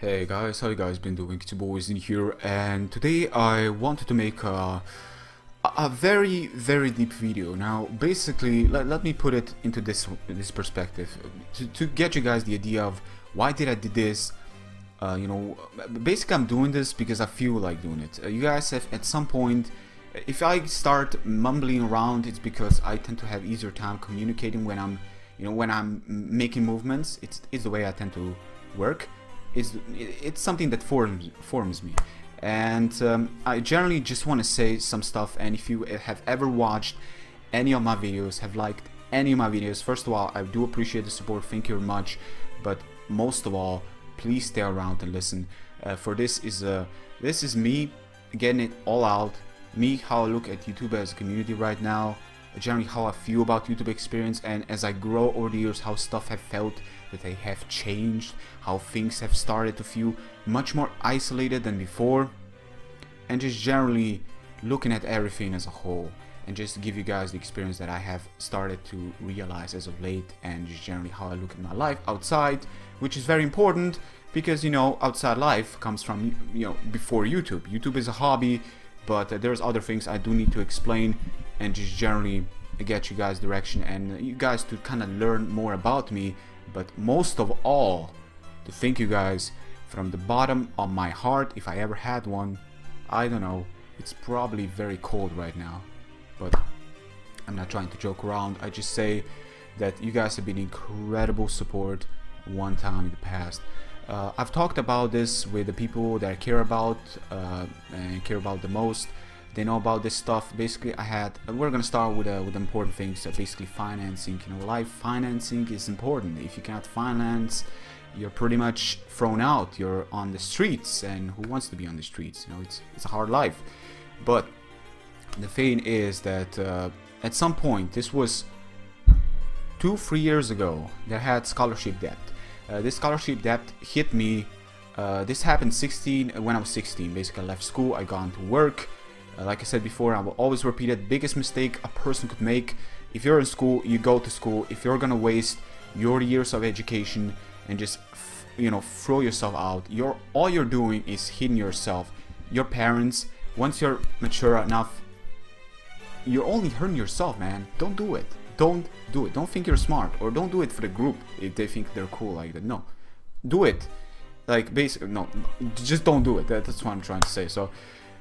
Hey guys, how you guys been doing? It's your boys in here, and today I wanted to make a very deep video. Now basically let me put it into this perspective to get you guys the idea of why did I do this. Basically I'm doing this because I feel like doing it. You guys have at some point, if I start mumbling around, it's because I tend to have easier time communicating when I'm making movements. It's the way I tend to work. It's something that forms me, and I generally just want to say some stuff. And if you have ever watched any of my videos, have liked any of my videos, first of all, I do appreciate the support, thank you very much. But most of all, please stay around and listen. For this is me getting it all out, me, how I look at YouTube as a community right now, generally how I feel about YouTube experience, and as I grow over the years, how stuff have felt, that they have changed, how things have started to feel much more isolated than before, and just generally looking at everything as a whole, and just to give you guys the experience that I have started to realize as of late, and just generally how I look at my life outside, which is very important because outside life comes from before YouTube. YouTube is a hobby, but there's other things I do need to explain and just generally get you guys direction and you guys to kind of learn more about me. But most of all, to thank you guys from the bottom of my heart, if I ever had one. I don't know, it's probably very cold right now, but I'm not trying to joke around. I just say that you guys have been incredible support one time in the past. I've talked about this with the people that I care about and care about the most. They know about this stuff. Basically, we're gonna start with important things. Basically, financing. Life financing is important. If you cannot finance, you're pretty much thrown out. You're on the streets, and who wants to be on the streets? It's a hard life. But the thing is that at some point, this was 2-3 years ago, that I had scholarship debt. This scholarship debt hit me. This happened when I was 16. Basically, I left school. I got into work. Like I said before, I will always repeat it, biggest mistake a person could make. If you're in school, you go to school. If you're gonna waste your years of education and just throw yourself out, all you're doing is hitting yourself. Your parents, once you're mature enough, you're only hurting yourself, man. Don't do it. Don't do it. Don't think you're smart, or don't do it for the group if they think they're cool like that. No, do it. Like basically, no, just don't do it. That's what I'm trying to say. So.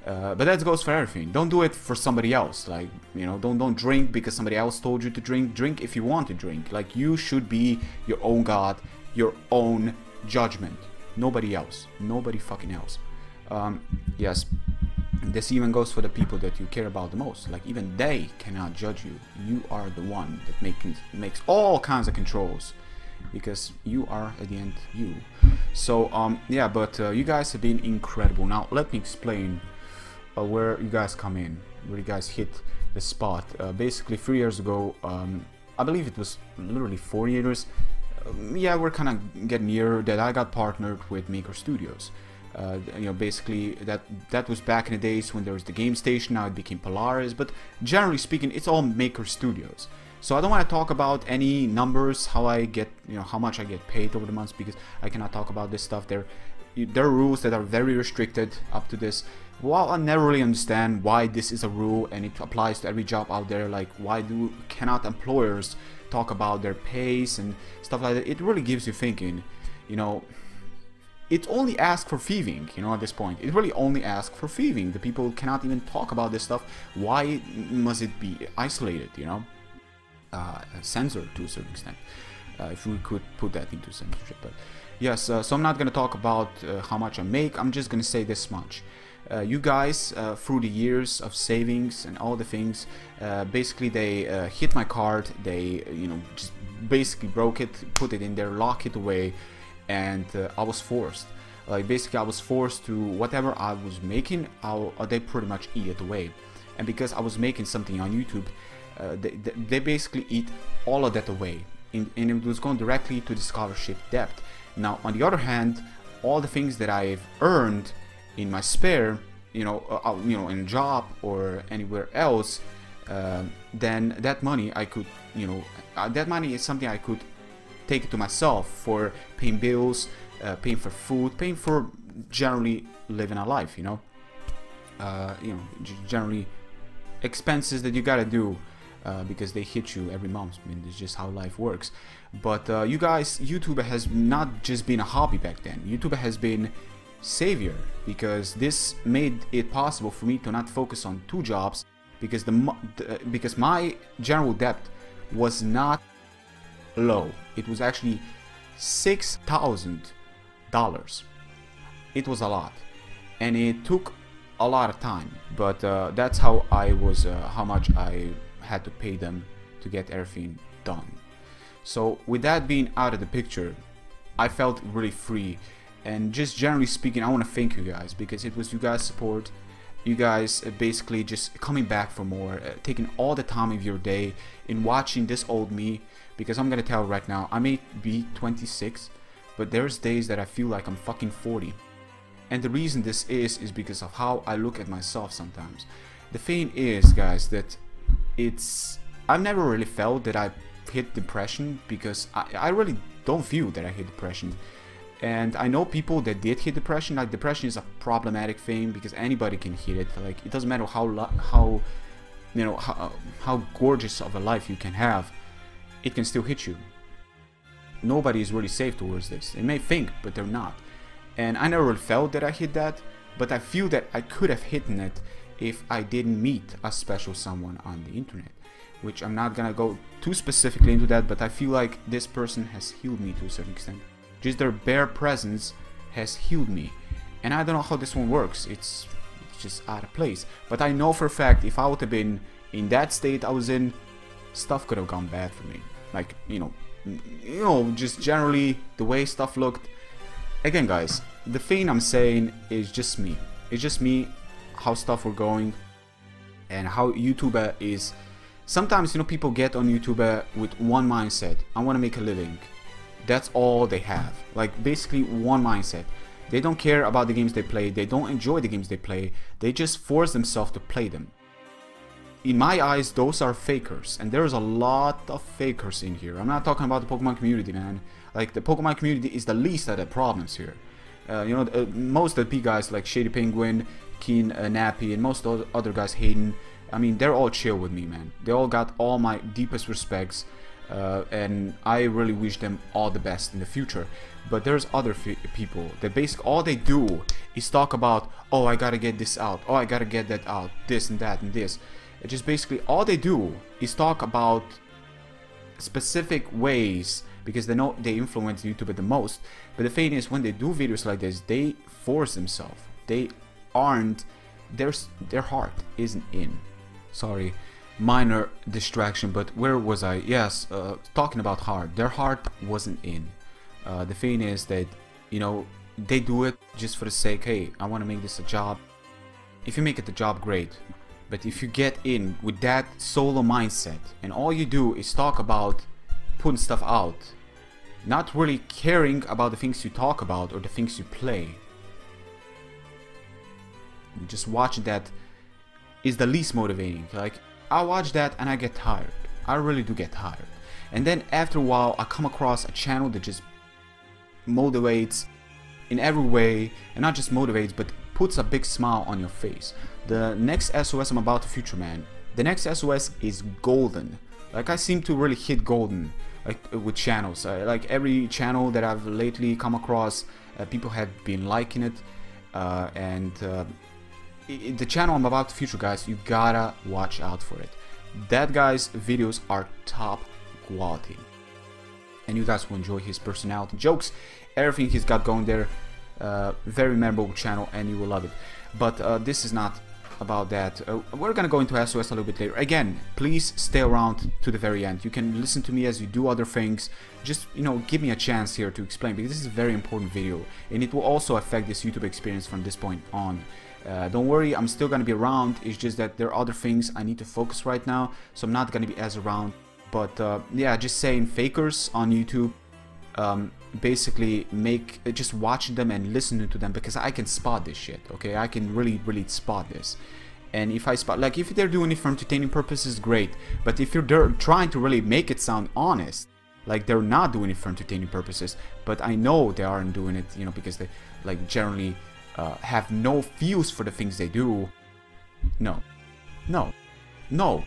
But that goes for everything. Don't do it for somebody else. Like, don't drink because somebody else told you to drink. Drink if you want to drink. Like, you should be your own God, your own judgment. Nobody else. Nobody fucking else. Yes, this even goes for the people that you care about the most. Like, even they cannot judge you. You are the one that makes all kinds of controls, because you are at the end you. So yeah, but you guys have been incredible. Now let me explain where you guys come in, where you guys hit the spot. Basically 3 years ago, I believe it was literally 4 years, yeah, we're kind of getting near that I got partnered with Maker Studios. Basically that was back in the days when there was the Game Station. Now it became Polaris, but generally speaking, it's all Maker Studios. So I don't want to talk about any numbers, how I get, how much I get paid over the months, because I cannot talk about this stuff. There are rules that are very restricted up to this. Well, I never really understand why this is a rule and it applies to every job out there. Like, why cannot employers talk about their pays and stuff like that? It really gives you thinking. It only asks for thieving, at this point. It really only asks for thieving. The people cannot even talk about this stuff. Why must it be isolated, censored to a certain extent, if we could put that into censorship. But yes, so I'm not going to talk about how much I make. I'm just going to say this much. You guys, through the years of savings and all the things, basically they hit my card. They just basically broke it, put it in there, lock it away, and I was forced. Basically I was forced to, whatever I was making, they pretty much eat it away. And because I was making something on YouTube, they basically eat all of that away, and it was going directly to the scholarship debt. Now on the other hand, all the things that I've earned in my spare, in a job or anywhere else, then that money I could, that money is something I could take it to myself for paying bills, paying for food, paying for generally living a life, generally expenses that you gotta do because they hit you every month. I mean, it's just how life works. But you guys, YouTube has not just been a hobby back then. YouTube has been savior, because this made it possible for me to not focus on 2 jobs, because because my general debt was not low. It was actually $6,000. It was a lot, and it took a lot of time, but that's how how much I had to pay them to get everything done. So with that being out of the picture, I felt really free. And just generally speaking, I want to thank you guys, because it was you guys' support, you guys basically just coming back for more, taking all the time of your day in watching this old me. Because I'm gonna tell right now, I may be 26, but there's days that I feel like I'm fucking 40. And the reason this is because of how I look at myself sometimes. The thing is, guys, that I've never really felt that I hit depression, because I really don't feel that I hit depression. And I know people that did hit depression. Like, depression is a problematic thing because anybody can hit it. Like, it doesn't matter how gorgeous of a life you can have, it can still hit you. Nobody is really safe towards this. They may think, but they're not. And I never really felt that I hit that, but I feel that I could have hidden it if I didn't meet a special someone on the internet. Which I'm not gonna go too specifically into that, but I feel like this person has healed me to a certain extent. Just their bare presence has healed me. And I don't know how this one works. It's just out of place. But I know for a fact, if I would have been in that state I was in, stuff could have gone bad for me. Like, just generally the way stuff looked. Again, guys, the thing I'm saying is just me. It's just me, how stuff were going, and how YouTube is. Sometimes, people get on YouTube with one mindset. I want to make a living. That's all they have. Like, basically one mindset. They don't care about the games they play. They don't enjoy the games they play. They just force themselves to play them. In my eyes, those are fakers, and there's a lot of fakers in here. I'm not talking about the Pokemon community, man. Like, the Pokemon community is the least of the problems here. Most of the P guys like Shady Penguin, Keen Nappy, and most of the other guys, Hayden, I mean, they're all chill with me, man. They all got all my deepest respects, and I really wish them all the best in the future. But there's other people that basically all they do is talk about, oh, I gotta get this out, oh, I gotta get that out, this and that and this. It just basically all they do is talk about specific ways, because they know they influence YouTube the most. But the thing is, when they do videos like this, they force themselves. They aren't, their heart isn't in. Sorry, minor distraction, but where was I? Yes, talking about heart. Their heart wasn't in. The thing is that, they do it just for the sake, hey, I want to make this a job. If you make it a job, great. But if you get in with that solo mindset and all you do is talk about putting stuff out, not really caring about the things you talk about or the things you play, just watching that is the least motivating. Like, I watch that and I get tired. I really do get tired. And then after a while, I come across a channel that just motivates in every way, and not just motivates, but puts a big smile on your face. The next SOS I'm about to feature, man, the next SOS is golden. Like, I seem to really hit golden, like, with channels. Like, every channel that I've lately come across, people have been liking it, the channel I'm about to feature, guys, you gotta watch out for it. That guy's videos are top quality, and you guys will enjoy his personality, jokes, everything he's got going there. Very memorable channel, and you will love it. But this is not about that. We're gonna go into SOS a little bit later. Again, please stay around to the very end. You can listen to me as you do other things. Just, give me a chance here to explain, because this is a very important video, and it will also affect this YouTube experience from this point on. Don't worry, I'm still gonna be around. It's just that there are other things I need to focus right now, so I'm not gonna be as around. But yeah, just saying, fakers on YouTube, basically just watching them and listening to them, because I can spot this shit. Okay, I can really spot this. And if I spot, like, if they're doing it for entertaining purposes, great. But if they're trying to really make it sound honest, Like, they're not doing it for entertaining purposes, but I know they aren't doing it, you know, because they like generally have no views for the things they do. No, no, no.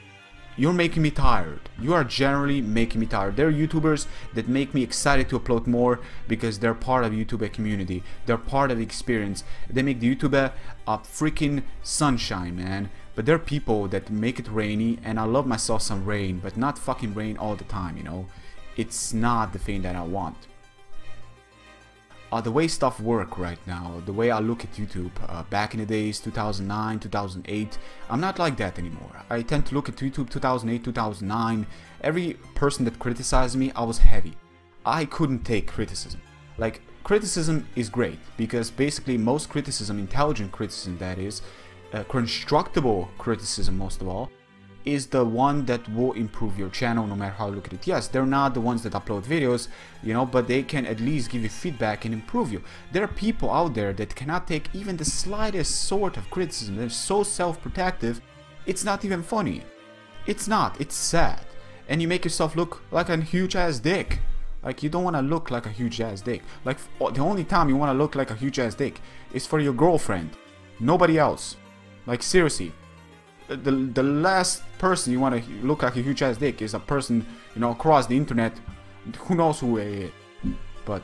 You're making me tired. You are generally making me tired. There are YouTubers that make me excited to upload more because they're part of YouTube community. They're part of the experience. They make the YouTube a freaking sunshine, man. But there are people that make it rainy, and I love myself some rain, but not fucking rain all the time, you know. It's not the thing that I want. The way stuff work right now, the way I look at YouTube, back in the days, 2009, 2008, I'm not like that anymore. I tend to look at YouTube 2008, 2009, every person that criticized me, I was heavy. I couldn't take criticism. Like, criticism is great, because basically most criticism, intelligent criticism that is, constructible criticism most of all, is the one that will improve your channel no matter how you look at it. Yes, they're not the ones that upload videos, you know, but they can at least give you feedback and improve you. There are people out there that cannot take even the slightest sort of criticism. They're so self-protective, it's not even funny. It's not, it's sad. And you make yourself look like a huge ass dick. Like, you don't want to look like a huge ass dick. Like, the only time you want to look like a huge ass dick is for your girlfriend. Nobody else. Like, seriously. The last person you want to look like a huge ass dick is a person, you know, across the internet. Who knows who they is. But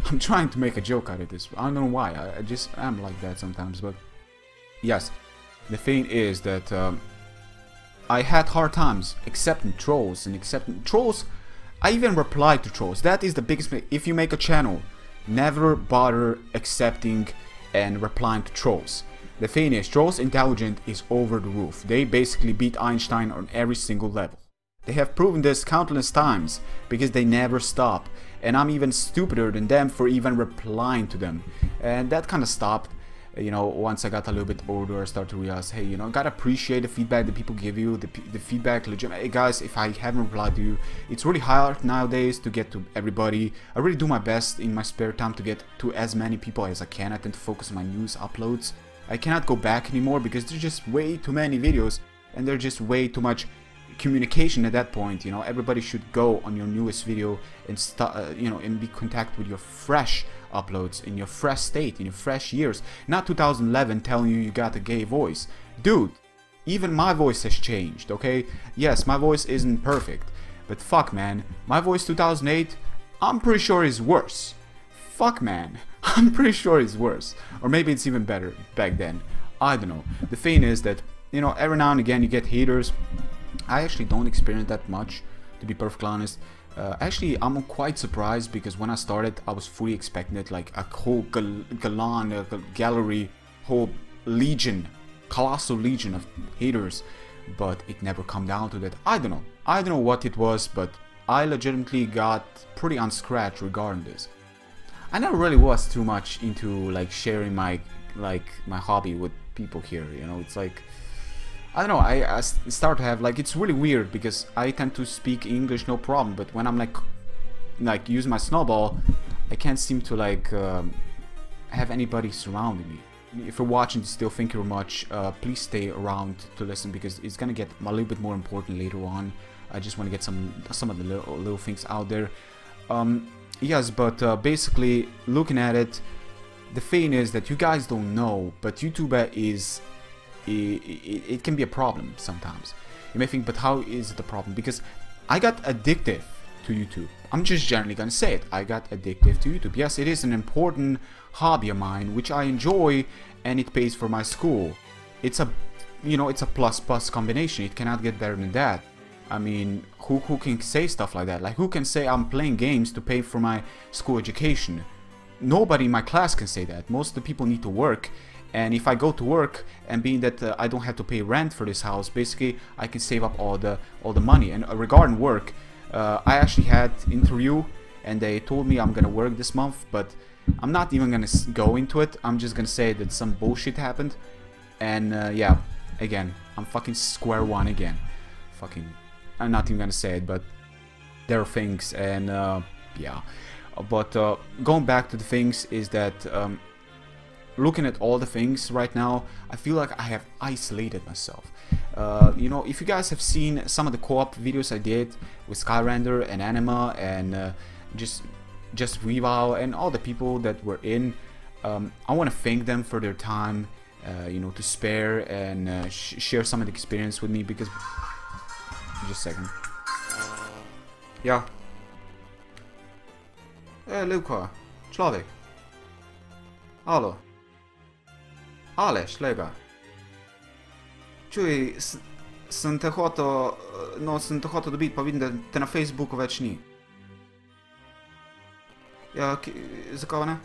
I'm trying to make a joke out of this. I don't know why. I just am like that sometimes. But yes, the thing is that I had hard times accepting trolls and accepting trolls. I even replied to trolls. That is the biggest mistake. If you make a channel, never bother accepting and replying to trolls. The thing is, trolls' intelligence is over the roof. They basically beat Einstein on every single level. They have proven this countless times because they never stop. And I'm even stupider than them for even replying to them. And that kind of stopped, you know, once I got a little bit older. I started to realize, hey, you know, gotta appreciate the feedback that people give you. The feedback, legit. Hey guys, if I haven't replied to you, it's really hard nowadays to get to everybody. I really do my best in my spare time to get to as many people as I can. I tend to focus on my news uploads. I cannot go back anymore because there's just way too many videos and there's just way too much communication at that point. You know, everybody should go on your newest video and start, you know, and be in contact with your fresh uploads in your fresh state, in your fresh years. Not 2011 telling you got a gay voice. Dude, even my voice has changed, okay? Yes, my voice isn't perfect, but fuck, man, my voice 2008, I'm pretty sure is worse. Fuck, man. I'm pretty sure it's worse. Or maybe it's even better back then. I don't know. The thing is that, you know, every now and again you get haters. I actually don't experience that much, to be perfectly honest. Actually, I'm quite surprised because when I started, I was fully expecting it, like a whole gallery, whole legion, colossal legion of haters. But it never come down to that. I don't know. I don't know what it was, but I legitimately got pretty unscratched regarding this. I never really was too much into like sharing my hobby with people here, you know. It's like, I don't know, I start to have like, it's really weird because I tend to speak English no problem, but when I'm like using my snowball, I can't seem to like have anybody surrounding me. If you're watching still, thank you very much. Please stay around to listen because it's gonna get a little bit more important later on. I just want to get some of the little things out there. Yes, but basically, looking at it, the thing is that you guys don't know, but YouTube is, it can be a problem sometimes. You may think, but how is it a problem? Because I got addictive to YouTube. I'm just generally gonna say it. I got addictive to YouTube. Yes, it is an important hobby of mine, which I enjoy, and it pays for my school. It's a, you know, it's a plus combination. It cannot get better than that. I mean, who can say stuff like that? Like, who can say I'm playing games to pay for my school education? Nobody in my class can say that. Most of the people need to work, and if I go to work, and being that I don't have to pay rent for this house, basically I can save up all the money. And regarding work, I actually had interview, and they told me I'm gonna work this month, but I'm not even gonna go into it. I'm just gonna say that some bullshit happened, and yeah, again, I'm fucking square one again. Fucking. I'm not even gonna say it, but there are things, and yeah. But going back to the things is that looking at all the things right now, I feel like I have isolated myself. You know, if you guys have seen some of the co-op videos I did with Skyrender and Anima and just Revow and all the people that were in, I want to thank them for their time, you know, to spare and share some of the experience with me, because... Just a second. Ja. Luka, človek. Alo. Aleš, lega. Čuj, sem te hotel, no, sem te hotel dobiti, pa vidim, da te na Facebooku več ni. Ja, zakaj ne?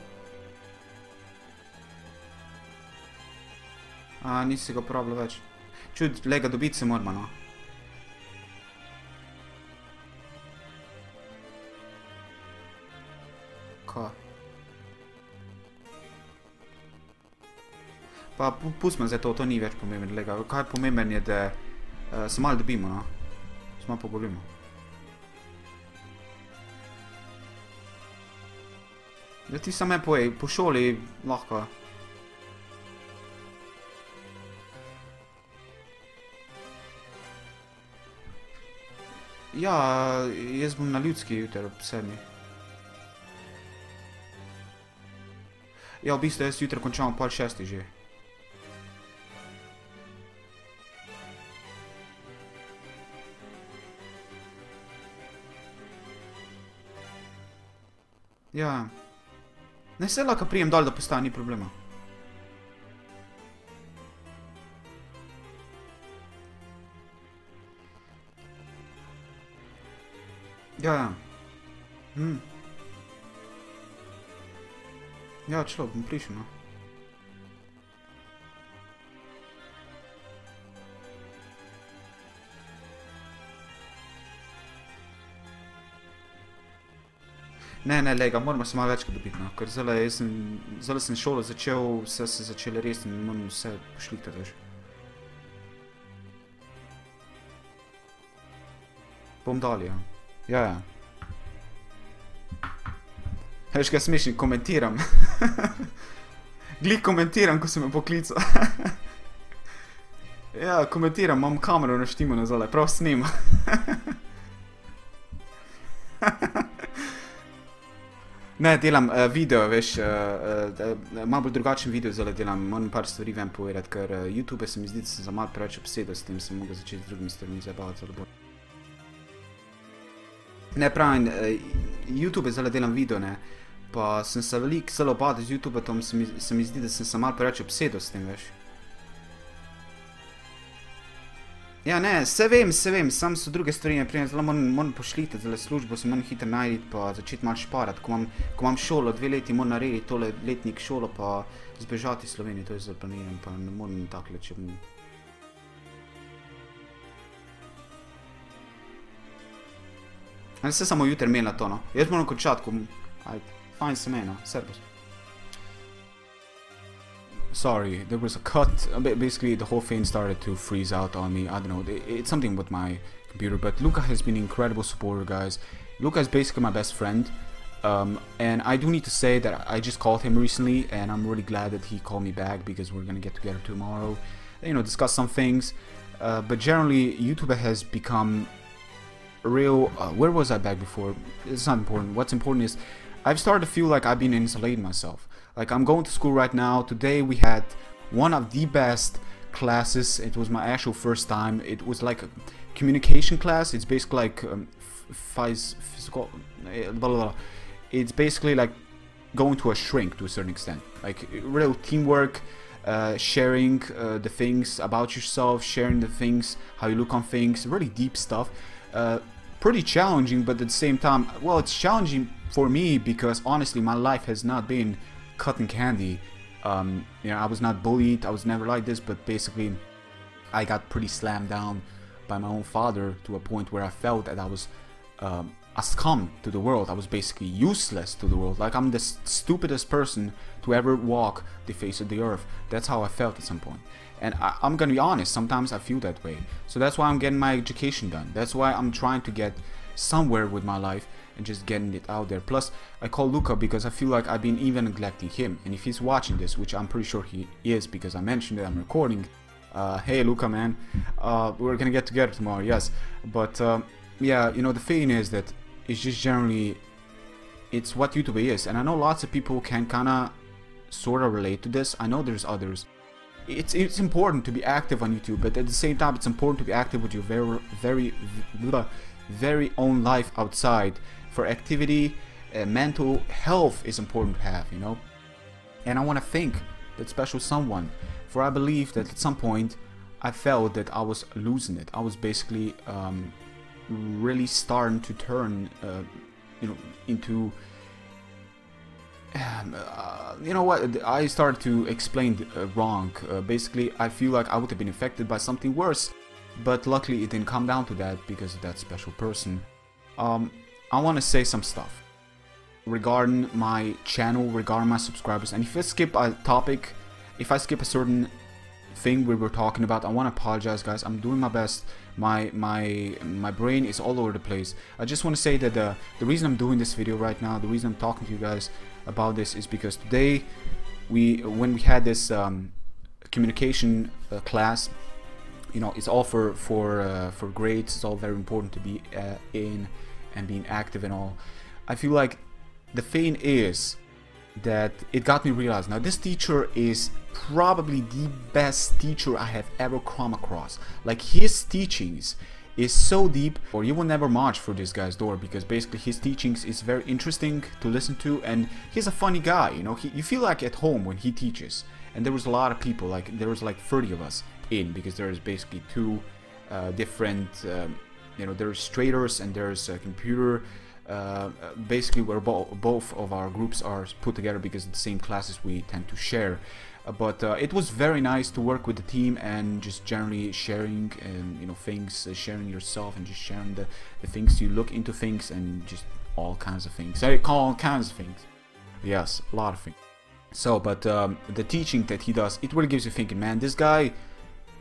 Nisi ga uporabljal več. Čuj, lega, dobiti se moramo, no. Kaj? Pa pustimo zdaj to ni več pomemben, lega. Kaj pomemben je, da se malo dobimo, no. Se malo pogovorimo. Ja, ti sam me povej, po šoli lahko. Ja, jaz bom na Ljudski jutri ob 7. Ja, v bistvu jaz jutri končam ob 5:30 že. Ja. Ne, se lahko prijem dol, da postaja, ni problema. Ja. Ja, človek, bom prišel, no. Ne, lega, moramo se malo večkrat dobiti, no, ker zdaj sem šolo začel, vse se začele res in moram vse pošliktati, veš. Bom dal, ja. Ja. Veš, kaj smešni, komentiram. Glih komentiram, ko se me poklical. Ja, komentiram, imam kamero naštimano zdaj, prav snima. Ne, delam video, veš, malo bolj drugačen video zdaj delam, moram par stvari ven povedati, ker YouTube se mi zdi, da sem za malo preveč obsedel s tem, sem mogel začeti z drugimi stvarmi zabavati zelo bolj. Ne, pravim, YouTube zdaj delam video, ne, pa sem se veliko zelo opadil z YouTube, tom se mi zdi, da sem se malo preveč obsedel s tem, veš. Ja, ne, se vem, sam so druge stvari, naprimer, zelo moram pošlitati, zelo službo se moram hitro najditi, pa začeti malo šparati, ko imam šolo, 2 leti moram narediti tole letnik šolo, pa zbežati iz Slovenije, to je zelo planiram, pa ne moram takle, če bom... Ne, se samo jutri menila to, no. Jaz moram končati, ko... Ajde, fajn se meni, no, servus. Sorry, there was a cut. Basically, the whole thing started to freeze out on me. I don't know. It's something with my computer. But Luca has been an incredible supporter, guys. Luca is basically my best friend. And I do need to say that I just called him recently. And I'm really glad that he called me back, because we're going to get together tomorrow. You know, discuss some things. But generally, YouTube has become a real... where was I back before? It's not important. What's important is I've started to feel like I've been insulating myself. Like, I'm going to school right now. Today we had one of the best classes. It was my actual first time. It was like a communication class. It's basically like physical, blah, blah, blah. It's basically like going to a shrink to a certain extent. Like real teamwork, sharing the things about yourself, sharing the things, how you look on things, really deep stuff. Pretty challenging, but at the same time, well, it's challenging for me because honestly my life has not been cotton candy. You know, I was not bullied, I was never like this, but basically I got pretty slammed down by my own father to a point where I felt that I was a scum to the world. I was basically useless to the world, like I'm the stupidest person to ever walk the face of the earth. That's how I felt at some point. And I'm gonna be honest, sometimes I feel that way. So that's why I'm getting my education done. That's why I'm trying to get somewhere with my life. and just getting it out there. Plus, I call Luca because I feel like I've been even neglecting him, and if he's watching this, which I'm pretty sure he is because I mentioned that I'm recording, hey Luca, man, we're gonna get together tomorrow, yes. But yeah, you know, the thing is that it's just generally, it's what YouTube is, and I know lots of people can kind of sort of relate to this. I know there's others. It's important to be active on YouTube, but at the same time it's important to be active with your very own life outside. For activity, mental health is important to have, you know. And I want to thank that special someone, for I believe that at some point I felt that I was losing it. I was basically really starting to turn you know, into you know what, I started to explain wrong. Basically, I feel like I would have been affected by something worse, but luckily it didn't come down to that because of that special person. I want to say some stuff regarding my channel, regarding my subscribers, and if I skip a topic, if I skip a certain thing we were talking about, I want to apologize, guys. I'm doing my best. My brain is all over the place. I just want to say that the reason I'm doing this video right now, the reason I'm talking to you guys about this, is because today when we had this communication class, you know, it's all for grades. It's all very important to be in and being active and all. I feel like the thing is that it got me realized, now this teacher is probably the best teacher I have ever come across. Like, his teachings is so deep, or you will never march through this guy's door, because basically his teachings is very interesting to listen to, and he's a funny guy, you know. You feel like at home when he teaches. And there was a lot of people, like there was like 30 of us in, because there's basically two different you know, there's traders and there's a computer. Basically where both of our groups are put together because of the same classes we tend to share. But it was very nice to work with the team and just generally sharing and, you know, things, sharing yourself and just sharing the things you look into things and just all kinds of things. All kinds of things. Yes, a lot of things. So, but the teaching that he does, it really gives you thinking, man, this guy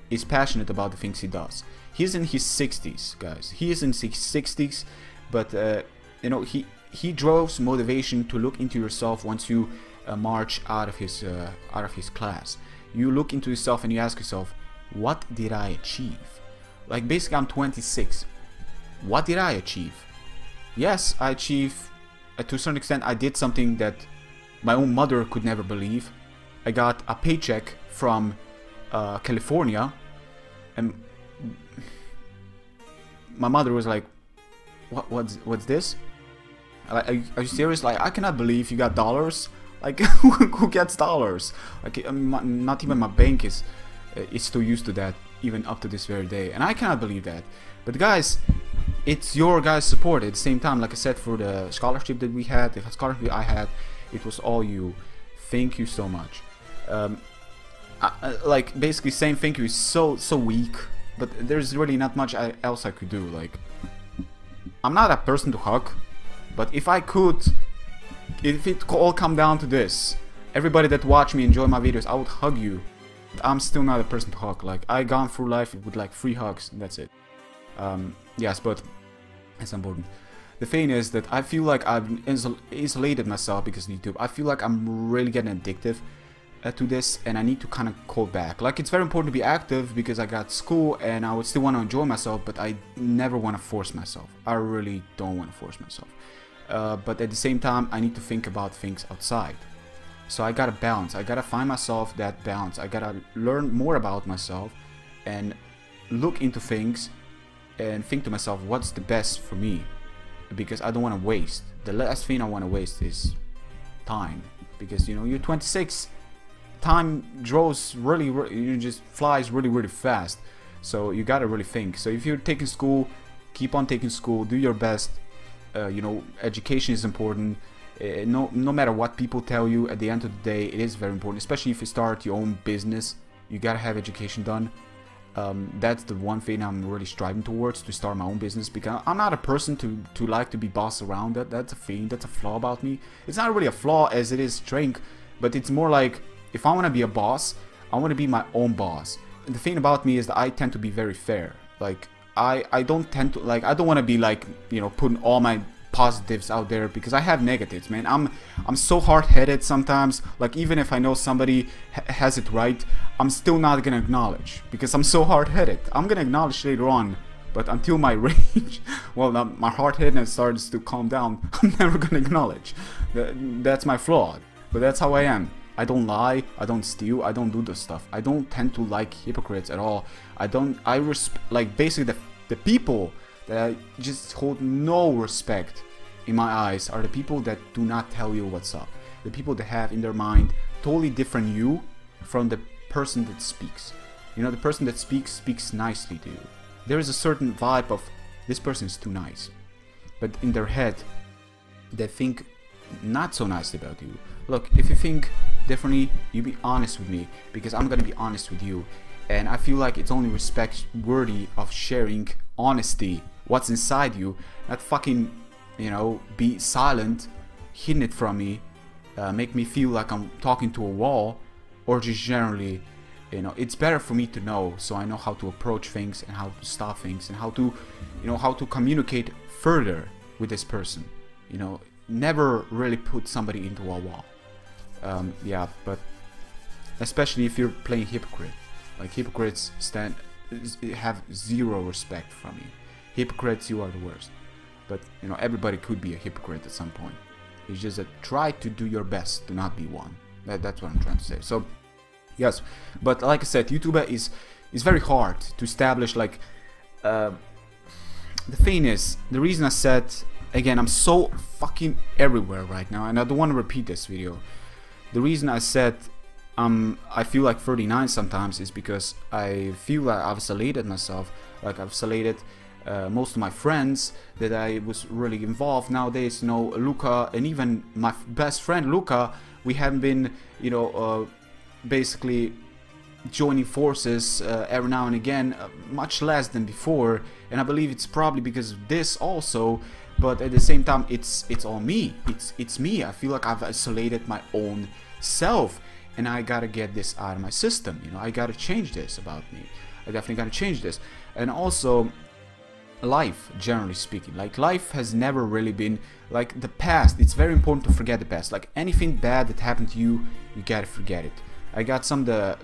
is passionate about the things he does. He's in his 60s, guys. He is in his 60s, but you know, he draws motivation to look into yourself once you march out of his class. You look into yourself and you ask yourself, what did I achieve? Like, basically, I'm 26. What did I achieve? Yes, I achieved, to a certain extent, I did something that my own mother could never believe. I got a paycheck from California, and my mother was like, what's this? Like, are you serious? Like, I cannot believe you got dollars. Like, who gets dollars? Like, I mean, not even my bank is still used to that, even up to this very day, and I cannot believe that. But guys, it's your guys' support at the same time. Like I said, for the scholarship that we had, the scholarship I had, it was all you. Thank you so much. Like, basically saying thank you is so weak, but there's really not much else I could do. Like, I'm not a person to hug, but if I could, if it all come down to this, everybody that watch me enjoy my videos, I would hug you. I'm still not a person to hug. Like, I gone through life with like 3 hugs, and that's it. Yes, but it's important. The thing is that I feel like I've isolated myself because of YouTube. I feel like I'm really getting addictive to this, and I need to kind of call back. Like, it's very important to be active because I got school and I would still want to enjoy myself, but I never want to force myself. I really don't want to force myself. But at the same time, I need to think about things outside. So I gotta balance. I gotta find myself that balance. I gotta learn more about myself and look into things and think to myself, what's the best for me? Because I don't want to waste. The last thing I want to waste is time. Because, you know, you're 26. Time draws really, you just flies really fast. So you gotta really think. So if you're taking school, keep on taking school. Do your best. You know, education is important. No matter what people tell you, at the end of the day, it is very important. Especially if you start your own business, you gotta have education done. That's the one thing I'm really striving towards, to start my own business, because I'm not a person to like to be bossed around. That's a thing, that's a flaw about me. It's not really a flaw as it is strength, but it's more like, if I want to be a boss, I want to be my own boss. And the thing about me is that I tend to be very fair. Like, I don't tend to, like, I don't want to be like, you know, putting all my positives out there, because I have negatives, man. I'm so hard-headed sometimes. Like, even if I know somebody has it right, I'm still not gonna acknowledge, because I'm so hard-headed. I'm gonna acknowledge later on, but until my rage, well, my hard-headedness starts to calm down, I'm never gonna acknowledge. That's my flaw, but that's how I am. I don't lie, I don't steal, I don't do this stuff. I don't tend to like hypocrites at all. Like, basically the people that I just hold no respect in my eyes are the people that do not tell you what's up. The people that have in their mind totally different you from the person that speaks. You know, the person that speaks nicely to you. There is a certain vibe of, this person is too nice. But in their head, they think not so nicely about you. Look, if you think differently, you be honest with me, because I'm gonna be honest with you. And I feel like it's only respect worthy of sharing honesty, what's inside you, not fucking, you know, be silent, hiding it from me, make me feel like I'm talking to a wall, or just generally, you know, it's better for me to know, so I know how to approach things and how to stop things and how to, you know, how to communicate further with this person. You know, never really put somebody into a wall. Yeah, but especially if you're playing hypocrite. Like, hypocrites have zero respect from you. Hypocrites, you are the worst. But, you know, everybody could be a hypocrite at some point. It's just that try to do your best to not be one. That's what I'm trying to say. So, yes, but like I said, YouTube is very hard to establish. Like, the thing is, the reason I said, again, I'm so fucking everywhere right now, and I don't want to repeat this video. The reason I said I feel like 39 sometimes is because I feel like I've isolated myself. Like, I've isolated most of my friends that I was really involved. Nowadays, you know, Luca and even my best friend Luca, we haven't been, you know, basically joining forces every now and again, much less than before. And I believe it's probably because of this also. But at the same time, it's all me. It's me. I feel like I've isolated my own self, and I gotta get this out of my system. You know, I gotta change this about me. I definitely gotta change this. And also, life, generally speaking, like, life has never really been like the past. It's very important to forget the past. Like, anything bad that happened to you, you gotta forget it. I got some of the,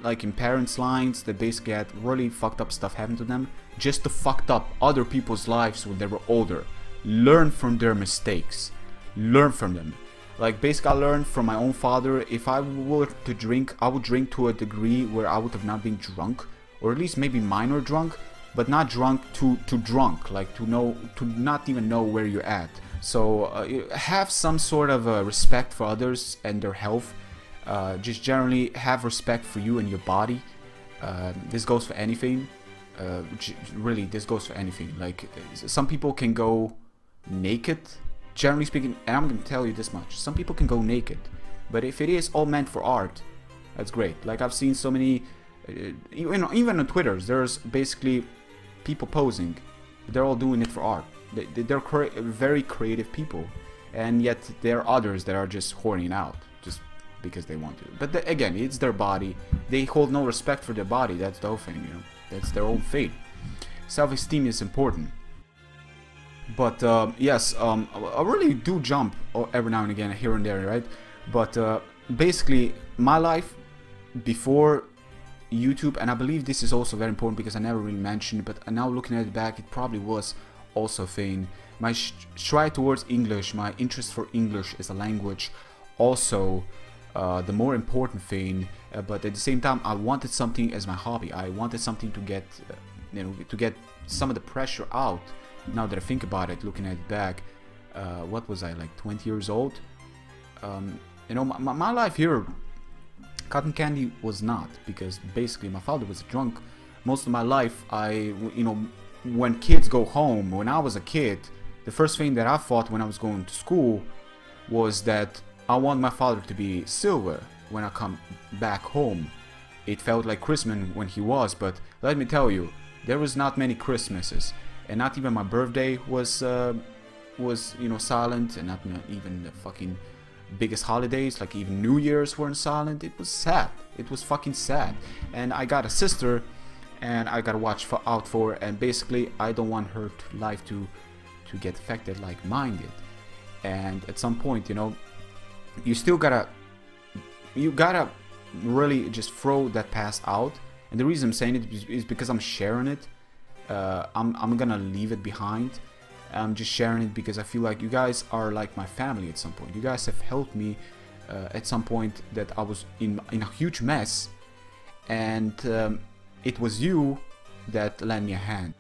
like, in parents' lines that basically had really fucked up stuff happen to them, just to fucked up other people's lives when they were older. Learn from their mistakes. Learn from them. Like, basically, I learned from my own father. If I were to drink, I would drink to a degree where I would have not been drunk, or at least maybe minor drunk, but not drunk to drunk, like to not even know where you're at. So have some sort of respect for others and their health. Just generally have respect for you and your body. This goes for anything. Really, this goes for anything. Like, some people can go naked, generally speaking, and I'm gonna tell you this much: some people can go naked, but if it is all meant for art, that's great. Like, I've seen so many, you know, even on Twitter, there's basically people posing, but they're all doing it for art. They're very creative people, and yet there are others that are just horning out just because they want to. But again, it's their body. They hold no respect for their body. That's the whole thing, you know. That's their own fate. Self-esteem is important. But yes, I really do jump every now and again, here and there, right? But basically, my life before YouTube, and I believe this is also very important because I never really mentioned, but now looking at it back, it probably was also a thing. My stride towards English, my interest for English as a language, also the more important thing. But at the same time, I wanted something as my hobby. I wanted something to get, you know, to get some of the pressure out. Now that I think about it, looking at it back, what was I, like 20 years old? You know, my life here, cotton candy was not, because basically my father was a drunk most of my life. You know, when kids go home, when I was a kid, the first thing that I thought when I was going to school was that I want my father to be silver when I come back home. It felt like Christmas when he was, but let me tell you, there was not many Christmases, and not even my birthday was you know, silent, and not even the fucking biggest holidays, like even New Year's, weren't silent. It was sad. It was fucking sad. And I got a sister, and I gotta watch out for, and basically I don't want her life to to get affected like mine did. And at some point, you know, you still gotta really just throw that past out. And the reason I'm saying it is because I'm sharing it. I'm gonna leave it behind. I'm just sharing it because I feel like you guys are like my family at some point. You guys have helped me at some point that I was in a huge mess, and it was you that lent me a hand.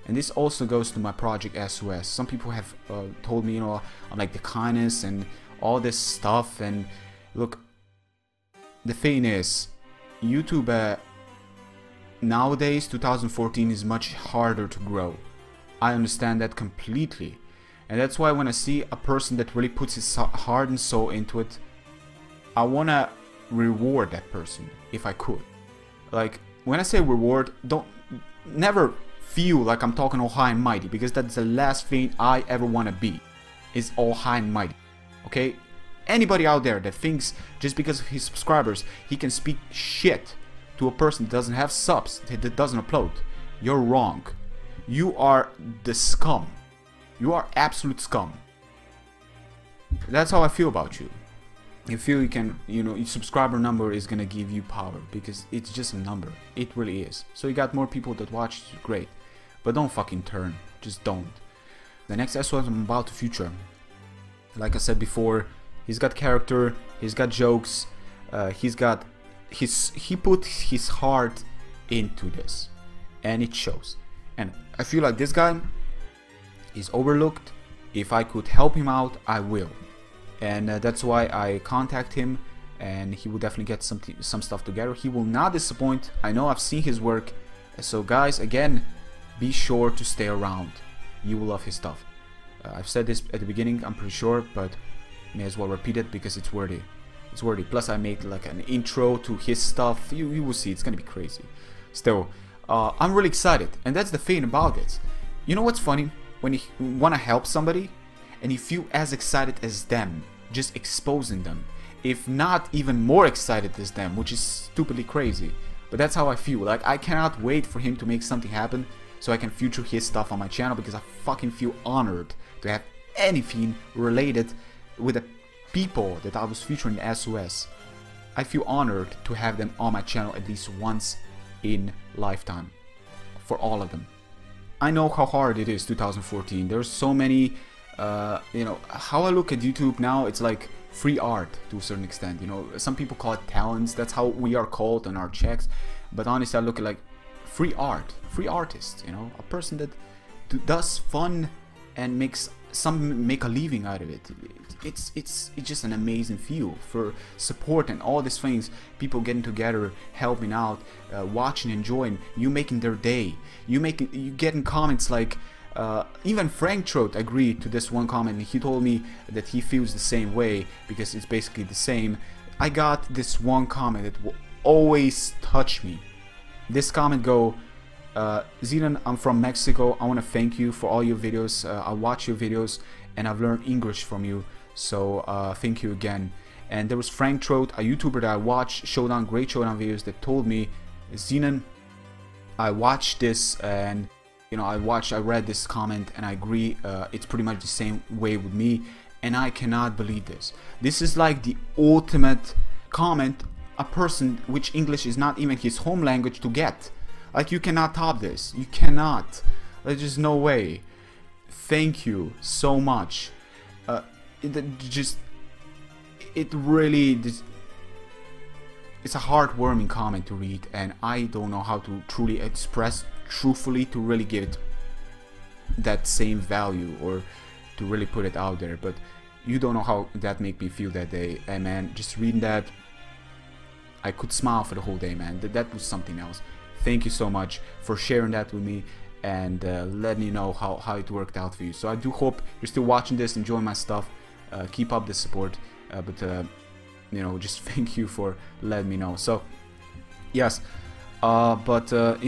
And this also goes to my project SOS. Some people have told me, you know, on like the kindness and all this stuff. And look, the thing is, YouTube nowadays, 2014, is much harder to grow. I understand that completely. And that's why when I see a person that really puts his heart and soul into it, I wanna reward that person if I could. Like, when I say reward, never feel like I'm talking all high and mighty, because that's the last thing I ever want to be, is all high and mighty. Okay, anybody out there that thinks just because of his subscribers he can speak shit to a person that doesn't have subs, that doesn't upload, you're wrong. You are the scum. You are absolute scum. That's how I feel about you. You feel you can, you know, your subscriber number is gonna give you power, because it's just a number. It really is. So you got more people that watch, great. But don't fucking turn. Just don't. The next SOS I'm about to feature, like I said before, he's got character, he's got jokes, he put his heart into this, and it shows. And I feel like this guy is overlooked. If I could help him out, I will. And that's why I contact him, and he will definitely get some stuff together. He will not disappoint. I know, I've seen his work. So guys, again, be sure to stay around. You will love his stuff. I've said this at the beginning, I'm pretty sure, but may as well repeat it because it's worthy. It's worthy. Plus I made like an intro to his stuff. You will see, it's gonna be crazy. Still, I'm really excited, and that's the thing about it. You know what's funny? When you want to help somebody and you feel as excited as them, just exposing them, if not even more excited as them, which is stupidly crazy. But that's how I feel. Like, I cannot wait for him to make something happen so I can feature his stuff on my channel, because I fucking feel honored to have anything related with the people that I was featuring in SOS. I feel honored to have them on my channel at least once in lifetime, for all of them. I know how hard it is, 2014. There's so many, you know, how I look at YouTube now, it's like free art to a certain extent. You know, some people call it talents, that's how we are called on our checks. But honestly, I look at like free art, free artist, you know, a person that does fun and make a living out of it. It's just an amazing feel for support and all these things, people getting together, helping out, watching, enjoying, you making their day, you getting comments like even Frank Trout agreed to this one comment, and he told me that he feels the same way because it's basically the same. I got this one comment that will always touch me. This comment go, Zenon, I'm from Mexico. I want to thank you for all your videos. I watch your videos and I've learned English from you. So thank you again. And there was Frank Trout, a YouTuber that I watched, Showdown, great Showdown videos, that told me, Zenon, I watched this, and you know, I read this comment, and I agree. It's pretty much the same way with me, and I cannot believe this. This is like the ultimate comment a person which English is not even his home language to get. Like, you cannot top this. You cannot. There's just no way. Thank you so much. It's a heartwarming comment to read, and I don't know how to truly express truthfully to really give it that same value, or to really put it out there. But you don't know how that made me feel that day. And man, just reading that, I could smile for the whole day, man. That was something else. Thank you so much for sharing that with me, and letting me know how it worked out for you. So I do hope you're still watching this, enjoying my stuff. Keep up the support, you know, just thank you for letting me know. So yes, you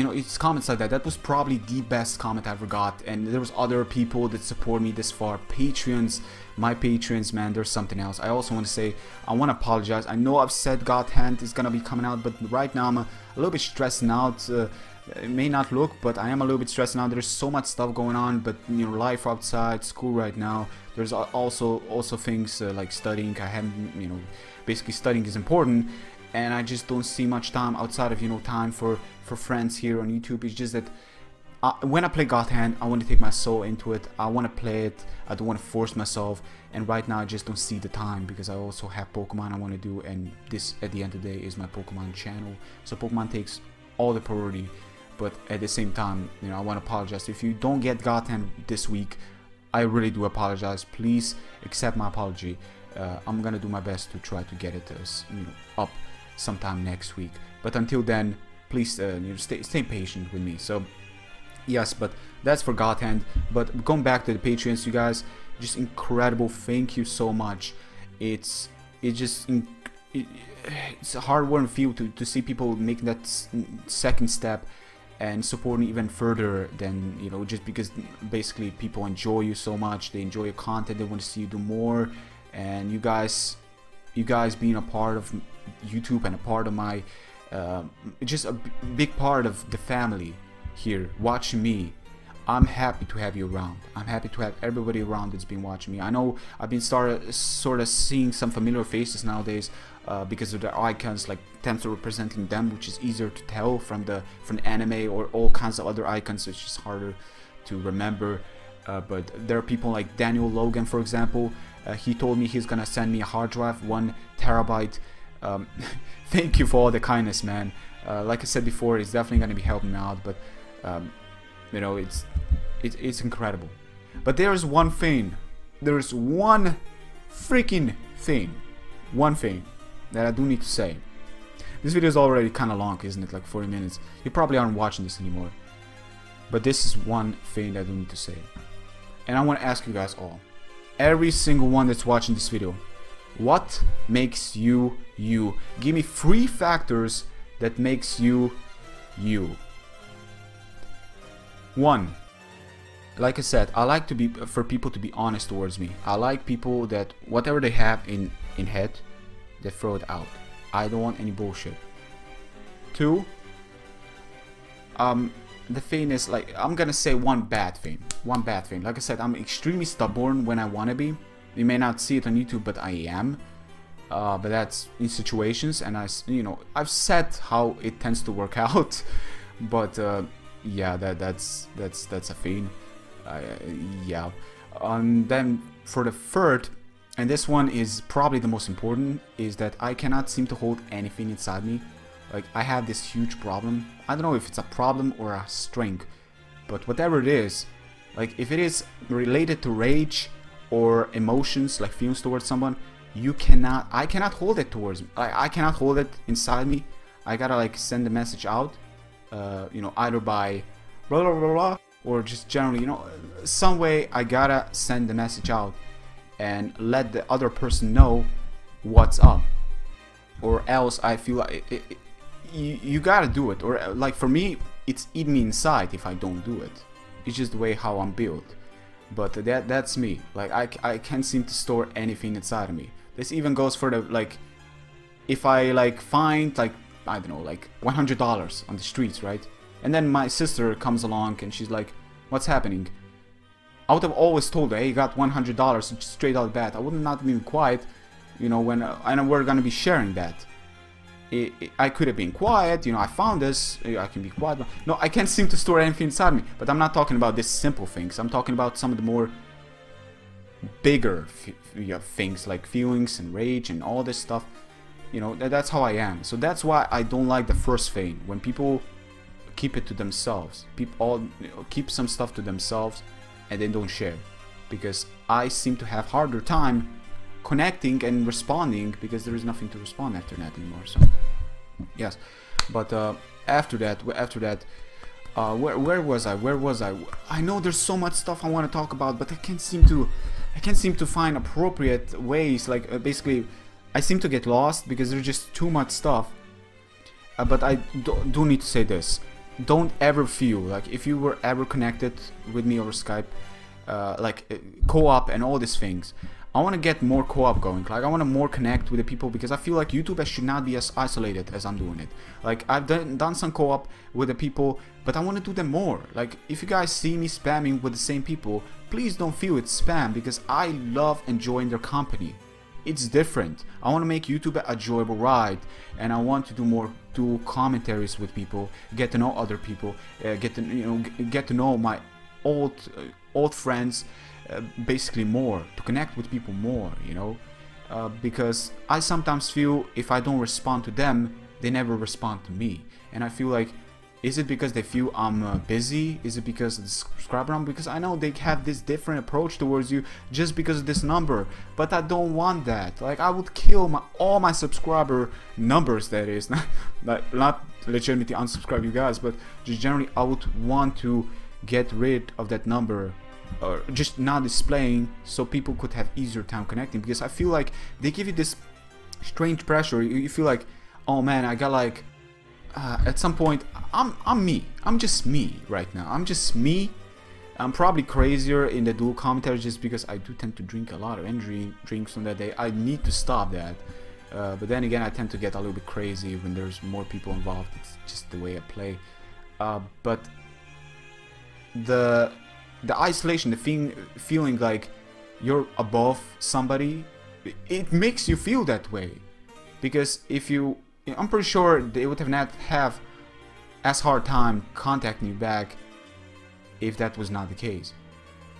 know, it's comments like that was probably the best comment I ever got. And there was other people that support me this far, Patreons, my patrons, man, there's something else. I also want to say, I want to apologize. I know I've said God Hand is gonna be coming out, but right now I'm a little bit stressing out. It may not look, but I am a little bit stressed now. There's so much stuff going on, but you know, life outside, school right now. There's also things like studying. I haven't, you know, basically studying is important, and I just don't see much time outside of, you know, time for friends here on YouTube. It's just that when I play God Hand, I want to take my soul into it. I want to play it. I don't want to force myself. And right now, I just don't see the time because I also have Pokemon I want to do, and this, at the end of the day, is my Pokemon channel. So Pokemon takes all the priority. But at the same time, you know, I want to apologize. If you don't get God Hand this week, I really do apologize. Please accept my apology. I'm gonna do my best to try to get it, you know, up sometime next week. But until then, please, you know, stay patient with me. So yes, but that's for God Hand. But going back to the Patreons, you guys, just incredible. Thank you so much. It's a hard-won feel to see people making that second step and supporting even further than, you know, just because basically people enjoy you so much, they enjoy your content, they want to see you do more, and you guys being a part of YouTube and a part of my just a big part of the family here watching me. I'm happy to have you around. I'm happy to have everybody around that's been watching me. I know I've been sort of seeing some familiar faces nowadays because of the icons, like tends to representing them, which is easier to tell from the anime or all kinds of other icons. So it's just harder to remember. But there are people like Daniel Logan, for example. He told me he's gonna send me a hard drive, 1 terabyte. Thank you for all the kindness, man. Like I said before, it's definitely gonna be helping me out. But you know, it's incredible. But there's one thing. There's one freaking thing. One thing that I do need to say. This video is already kind of long, isn't it? Like 40 minutes. You probably aren't watching this anymore. But this is one thing that I do need to say. And I want to ask you guys all. Every single one that's watching this video. What makes you you? Give me 3 factors that makes you you. 1. Like I said, I like for people to be honest towards me. I like people that whatever they have in head, they throw it out. I don't want any bullshit. 2. The thing is, like, I'm gonna say one bad thing. One bad thing. Like I said, I'm extremely stubborn when I wanna be. You may not see it on YouTube, but I am. But that's in situations, and you know, I've said how it tends to work out. But yeah, that's a thing. Yeah. Then for the third, and this one is probably the most important, is that I cannot seem to hold anything inside me. Like, I have this huge problem. I don't know if it's a problem or a strength, but whatever it is, like if it is related to rage or emotions, like feelings towards someone, I cannot hold it towards me. I cannot hold it inside me. I gotta like send the message out, you know, either by blah blah blah blah, or just generally, you know, some way I gotta send the message out and let the other person know what's up, or else I feel like you gotta do it. Or like for me, it's eating me inside if I don't do it. It's just the way how I'm built. But that's me. Like I can't seem to store anything inside of me. This even goes for the, like, if I like find like, I don't know, like $100 on the streets, right? And then my sister comes along and she's like, what's happening? I would have always told her, hey, you got $100 straight out of bat. I would not have been quiet, you know, when I know we're gonna be sharing that. I could have been quiet, you know, I found this, I can be quiet. No, I can't seem to store anything inside me. But I'm not talking about these simple things. I'm talking about some of the more bigger things, like feelings and rage and all this stuff. You know, that's how I am. So that's why I don't like the first thing, when people keep it to themselves. People keep some stuff to themselves and they don't share. Because I seem to have harder time connecting and responding, because there is nothing to respond after that anymore. So yes, but after that, where was I? I know there's so much stuff I want to talk about, but I can't seem to find appropriate ways. Like basically, I seem to get lost because there's just too much stuff. But I do need to say this: don't ever feel like, if you were ever connected with me over Skype, like co-op and all these things, I want to get more co-op going. Like I want to more connect with the people, because I feel like YouTube should not be as isolated as I'm doing it. Like I've done some co-op with the people, but I want to do them more. Like if you guys see me spamming with the same people, please don't feel it's spam, because I love enjoying their company. It's different. I want to make YouTube a enjoyable ride, and I want to do commentaries with people, get to know other people, get to know my old friends, basically more, to connect with people more, because I sometimes feel if I don't respond to them, they never respond to me, and I feel like, is it because they feel I'm busy? Is it because of the subscriber number? Because I know they have this different approach towards you just because of this number, but I don't want that. Like I would kill all my subscriber numbers, that is, not legitimately unsubscribe you guys, but just generally I would want to get rid of that number, or just not displaying, so people could have easier time connecting, because I feel like they give you this strange pressure. You feel like, oh man, I got like at some point I'm me. I'm just me right now. I'm just me. I'm probably crazier in the dual commentary just because I do tend to drink a lot of energy drinks on that day. I need to stop that. But then again, I tend to get a little bit crazy when there's more people involved. It's just the way I play. But the isolation, the feeling like you're above somebody, it makes you feel that way. Because I'm pretty sure they would not have as hard time contacting you back if that was not the case.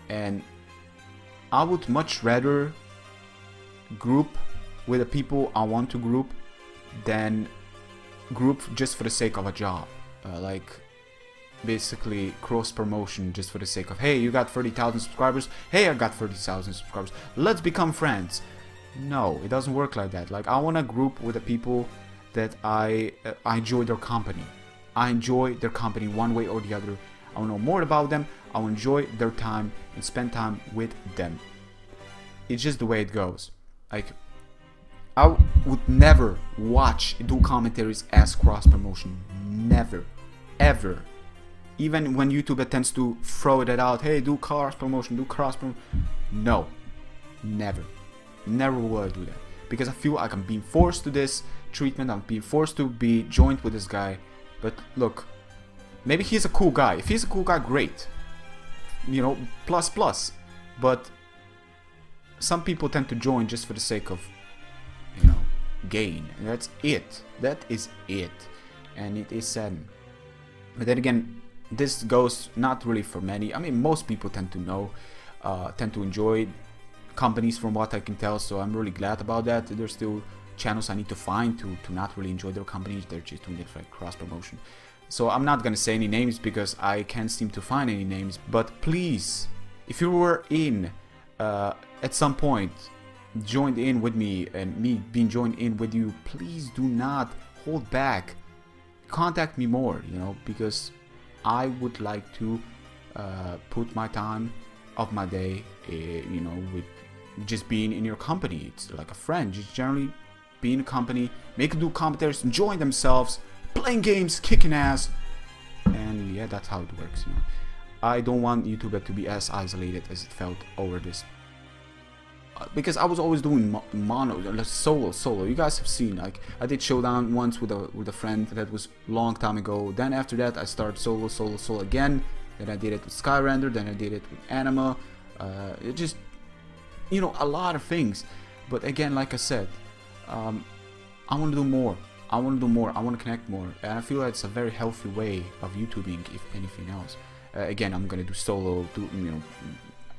And I would much rather group with the people I want to group than group just for the sake of a job, like basically cross promotion just for the sake of, hey, you got 30,000 subscribers, hey, I got 30,000 subscribers, let's become friends. No, it doesn't work like that. Like I want to group with the people that I enjoy their company. I enjoy their company one way or the other. I want to know more about them. I want to enjoy their time and spend time with them. It's just the way it goes. Like I would never do commentaries as cross promotion. Never, ever. Even when YouTube tends to throw that out, hey, do cross promotion, do cross promotion. No, never, never will I do that, because I feel like I'm being forced to this treatment. I'm being forced to be joined with this guy. But look, maybe he's a cool guy. If he's a cool guy, great, plus. But some people tend to join just for the sake of, gain, and that's it. That is it, and it is sad. But then again, this goes not really for many. I mean, most people tend to enjoy companies, from what I can tell. So I'm really glad about that. There's still channels I need to find to not really enjoy their companies. They're just doing it for cross promotion. So I'm not gonna say any names because I can't seem to find any names. But please, if you were at some point joined in with me and me being joined in with you, please do not hold back. Contact me more, because I would like to put my time of my day, with just being in your company. It's like a friend, just generally be in a company, make do commentaries, enjoying themselves, playing games, kicking ass, and yeah, that's how it works. I don't want YouTube to be as isolated as it felt over this, because I was always doing solo. You guys have seen, like I did Showdown once with a friend. That was a long time ago. Then after that I started solo again. Then I did it with Skyrender. Then I did it with Anima. It just, a lot of things. But again, like I said, I want to do more. I want to connect more, and I feel like it's a very healthy way of YouTubing, if anything else. Again, I'm gonna do solo.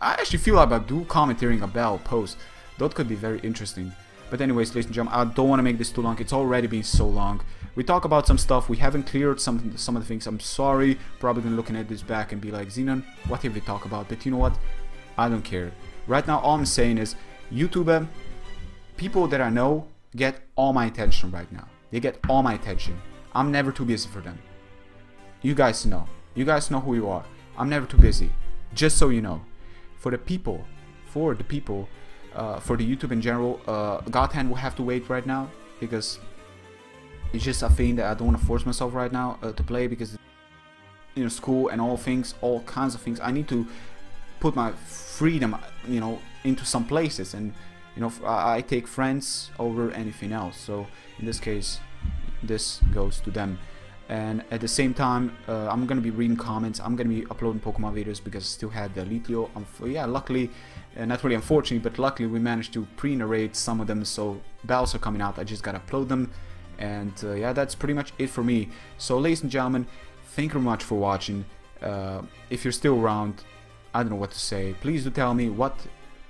I actually feel like about do commentating about posts. That could be very interesting. But anyways, ladies and gentlemen, I don't want to make this too long. It's already been so long. We talk about some stuff. We haven't cleared some of the things. I'm sorry. Probably gonna looking at this back and be like, Xenon, what have we talked about? But you know what? I don't care. Right now, all I'm saying is, YouTube, people that I know get all my attention right now. They get all my attention. I'm never too busy for them. You guys know. You guys know who you are. I'm never too busy. Just so you know. For the people, for the YouTube in general, God Hand will have to wait right now, because it's just a thing that I don't want to force myself right now to play, because school and all kinds of things. I need to put my freedom, you know, into some places, and you know, I take friends over anything else. So in this case, this goes to them. And at the same time, I'm gonna be reading comments. I'm gonna be uploading Pokemon videos because I still had the Litio. Yeah, luckily, not really unfortunately, but luckily we managed to pre-narrate some of them. So battles are coming out. I just gotta upload them, and yeah, that's pretty much it for me. So ladies and gentlemen, thank you very much for watching. If you're still around, I don't know what to say. Please do tell me what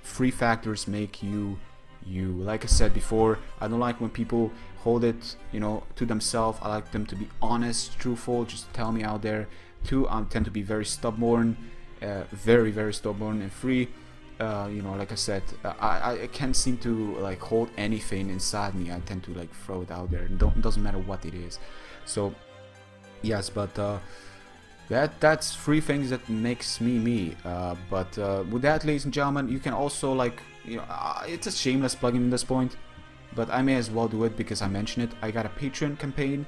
3 factors make you you. Like I said before, I don't like when people hold it, you know, to themselves. I like them to be honest, truthful, just tell me out there. 2, I tend to be very stubborn, very stubborn. And 3, you know, like I said, I can't seem to like hold anything inside me. I tend to like throw it out there. It doesn't matter what it is. So yes, but that's 3 things that makes me me. But with that, ladies and gentlemen, you can also, like, you know, it's a shameless plugin at this point, but I may as well do it because I mentioned it. I got a Patreon campaign.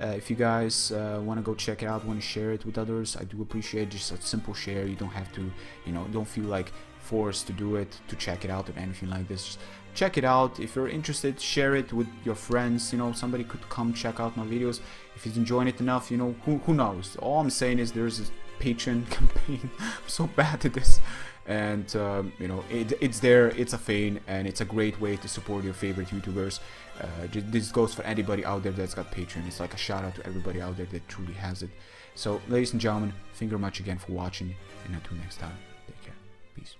If you guys want to go check it out, want to share it with others, I do appreciate just a simple share. You don't have to, you know, don't feel like forced to do it, to check it out or anything like this. Just check it out. If you're interested, share it with your friends. You know, somebody could come check out my videos. If he's enjoying it enough, you know, who knows. All I'm saying is there's a Patreon campaign. I'm so bad at this, and you know, it's there, it's a thing, and it's a great way to support your favorite YouTubers. This goes for anybody out there that's got Patreon. It's like a shout out to everybody out there that truly has it. So ladies and gentlemen, thank you very much again for watching, and until next time, take care, peace.